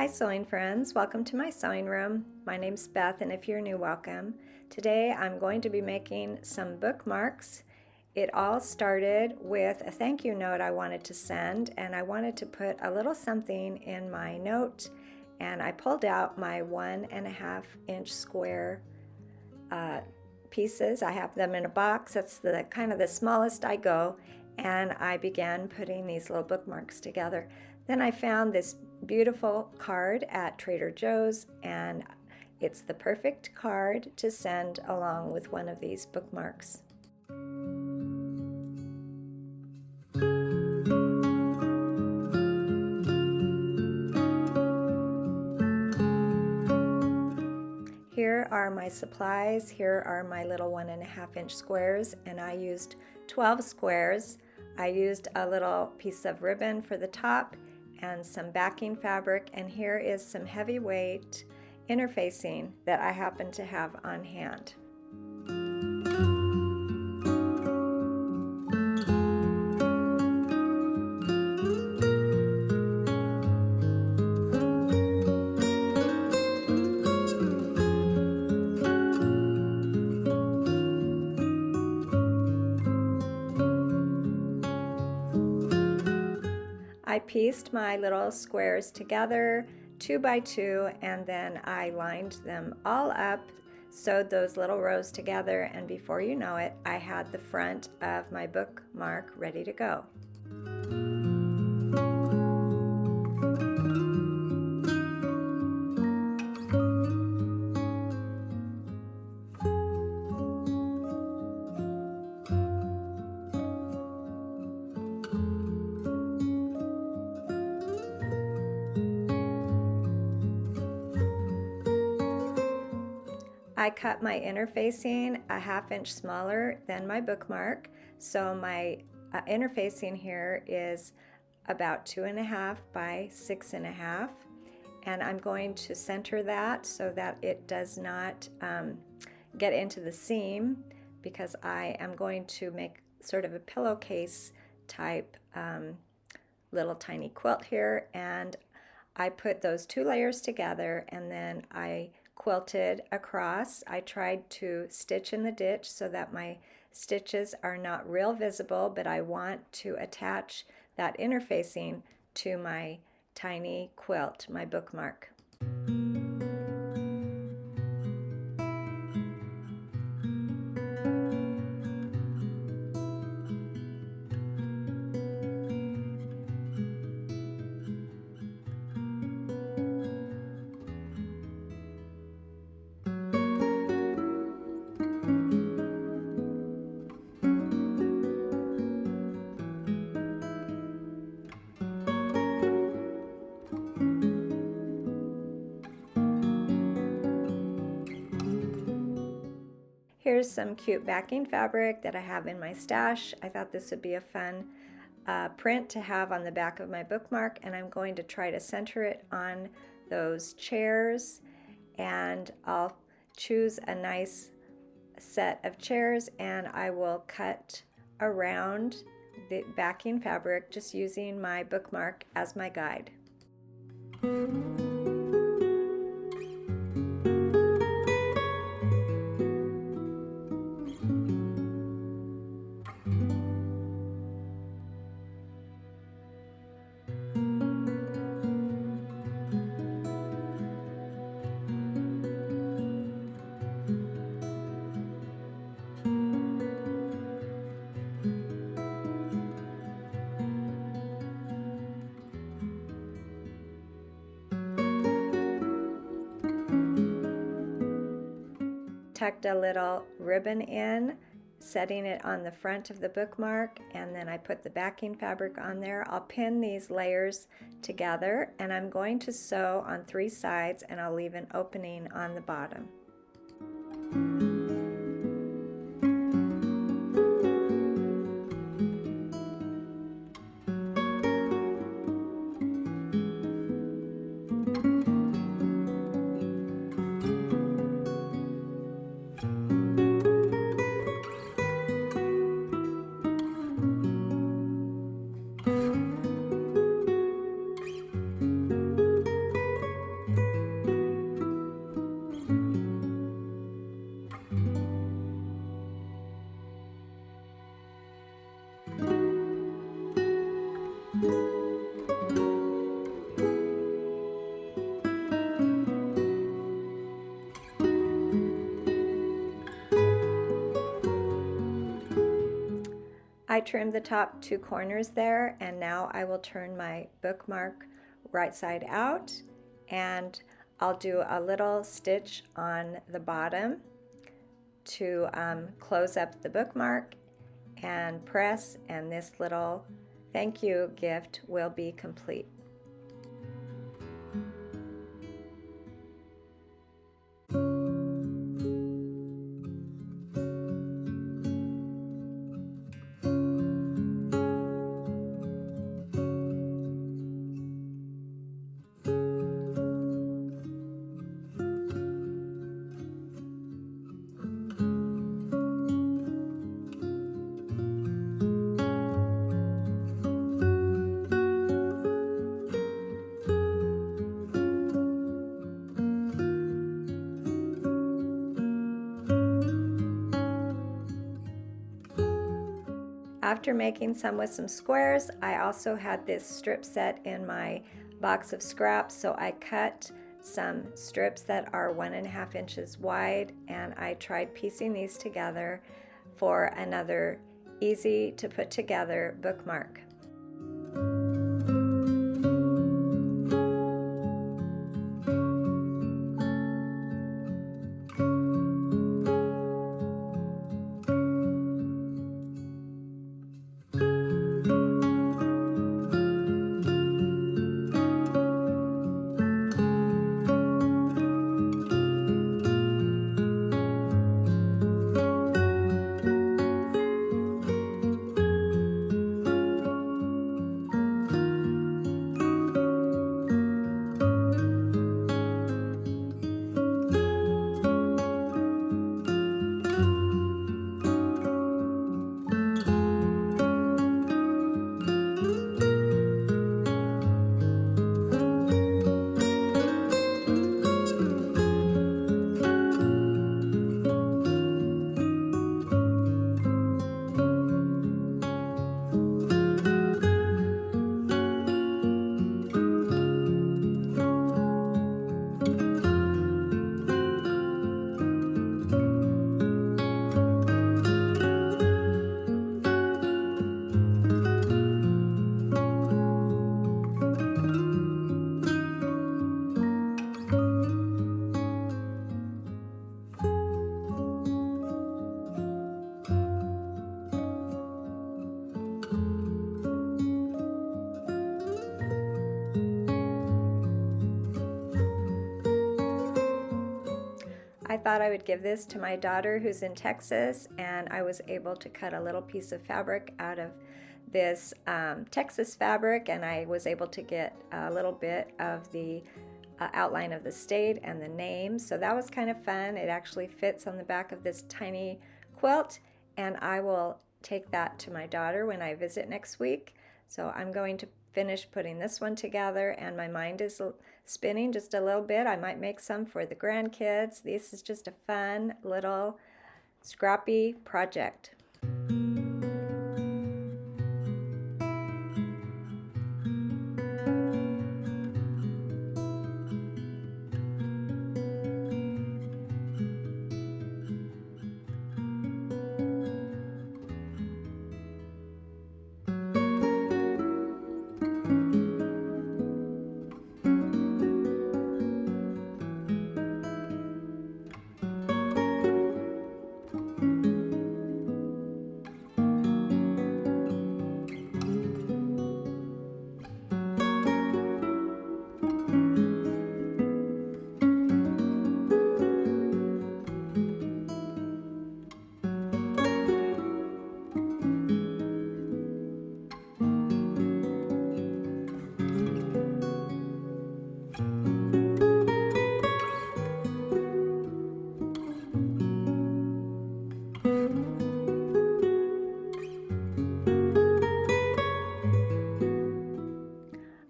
sewing friends, welcome to my sewing room. My name's Beth, and if you're new, welcome. Today I'm going to be making some bookmarks. It all started with a thank you note I wanted to send, and I wanted to put a little something in my note, and I pulled out my 1.5-inch square pieces. I have them in a box. That's the kind of the smallest I go, and I began putting these little bookmarks together. Then I found this beautiful card at Trader Joe's, and it's the perfect card to send along with one of these bookmarks. Here are my supplies. Here are my little 1.5-inch squares, and I used 12 squares. I used a little piece of ribbon for the top and some backing fabric, and here is some heavyweight interfacing that I happen to have on hand. I pieced my little squares together 2 by 2, and then I lined them all up, sewed those little rows together, and before you know it, I had the front of my bookmark ready to go. I cut my interfacing a 1/2 inch smaller than my bookmark, so my interfacing here is about 2.5 by 6.5, and I'm going to center that so that it does not get into the seam, because I am going to make sort of a pillowcase type little tiny quilt here, and I put those 2 layers together, and then I quilted across. I tried to stitch in the ditch so that my stitches are not real visible, but I want to attach that interfacing to my tiny quilt, my bookmark. Here's some cute backing fabric that I have in my stash. I thought this would be a fun print to have on the back of my bookmark, and I'm going to try to center it on those chairs, and I'll choose a nice set of chairs, and I will cut around the backing fabric just using my bookmark as my guide. Tucked a little ribbon in, setting it on the front of the bookmark, and then I put the backing fabric on there. I'll pin these layers together, and I'm going to sew on 3 sides, and I'll leave an opening on the bottom. I trimmed the top 2 corners there, and now I will turn my bookmark right side out, and I'll do a little stitch on the bottom to close up the bookmark and press, and this little thank you gift will be complete. After making some with some squares, I also had this strip set in my box of scraps, so I cut some strips that are 1.5 inches wide, and I tried piecing these together for another easy to put together bookmark. I thought I would give this to my daughter who's in Texas, and I was able to cut a little piece of fabric out of this Texas fabric, and I was able to get a little bit of the outline of the state and the name, so that was kind of fun. It actually fits on the back of this tiny quilt, and I will take that to my daughter when I visit next week. So I'm going to finish putting this one together, and my mind is spinning just a little bit. I might make some for the grandkids. This is just a fun little scrappy project.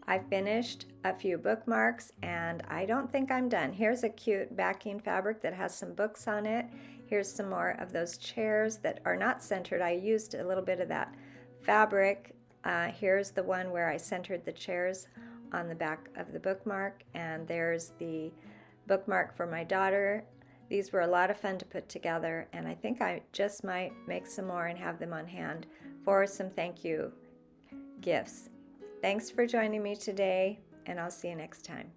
I finished a few bookmarks, and I don't think I'm done. Here's a cute backing fabric that has some books on it. Here's some more of those chairs that are not centered. I used a little bit of that fabric. Here's the one where I centered the chairs on the back of the bookmark, and there's the bookmark for my daughter. These were a lot of fun to put together, and I think I just might make some more and have them on hand for some thank you gifts. Thanks for joining me today, and I'll see you next time.